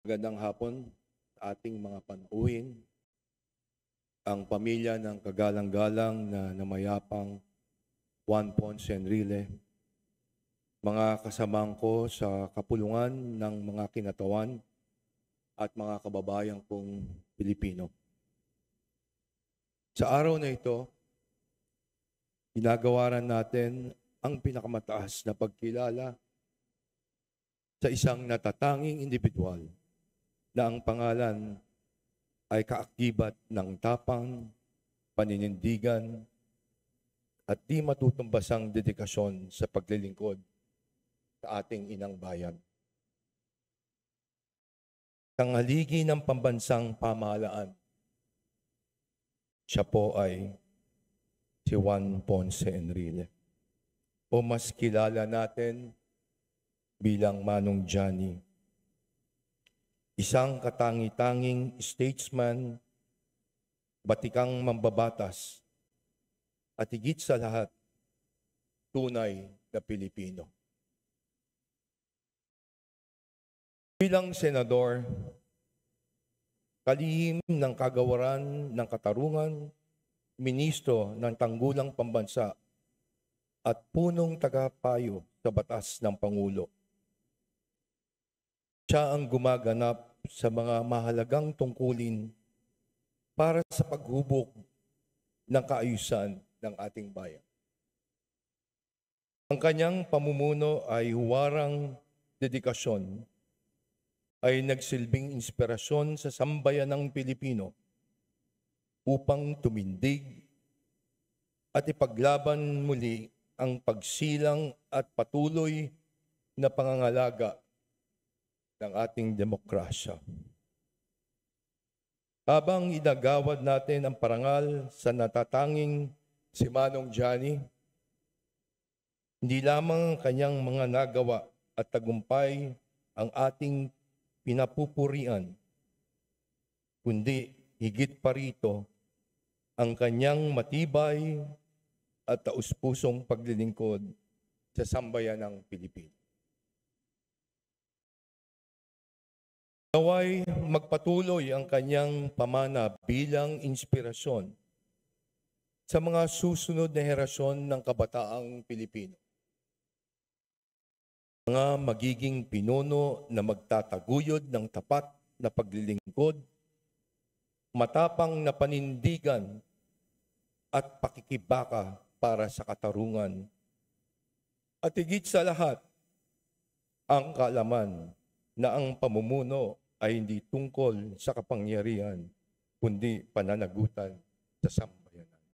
Magandang hapon sa ating mga panauhin, ang pamilya ng kagalang-galang na namayapang Juan Ponce Enrile, mga kasamahan ko sa kapulungan ng mga kinatawan at mga kababayan kong Pilipino. Sa araw na ito, ginagawaran natin ang pinakamataas na pagkilala sa isang natatanging individual na ang pangalan ay kaakibat ng tapang, paninindigan, at di matutumbasang dedikasyon sa paglilingkod sa ating inang bayan. Tangaligi ng pambansang pamahalaan, siya po ay si Juan Ponce Enrile, o mas kilala natin bilang Manong Johnny. Isang katangi-tanging statesman, batikang mambabatas, at higit sa lahat, tunay na Pilipino. Bilang senador, kalihim ng kagawaran ng katarungan, ministro ng tanggulang pambansa, at punong tagapayo sa batas ng Pangulo. Siya ang gumaganap sa mga mahalagang tungkulin para sa paghubog ng kaayusan ng ating bayan. Ang kanyang pamumuno ay huwarang dedikasyon, ay nagsilbing inspirasyon sa sambayanang Pilipino upang tumindig at ipaglaban muli ang pagsilang at patuloy na pangangalaga ng ating demokrasya. Habang inagawad natin ang parangal sa natatanging si Manong Johnny, hindi lamang ang kanyang mga nagawa at tagumpay ang ating pinapupurian, kundi higit pa rito ang kanyang matibay at taus-pusong paglilingkod sa sambayanang Pilipino. Naway magpatuloy ang kanyang pamana bilang inspirasyon sa mga susunod na henerasyon ng kabataang Pilipino. Mga magiging pinuno na magtataguyod ng tapat na paglilingkod, matapang na panindigan at pakikibaka para sa katarungan. At higit sa lahat, ang kaalaman na ang pamumuno ay hindi tungkol sa kapangyarihan, kundi pananagutan sa sambayan.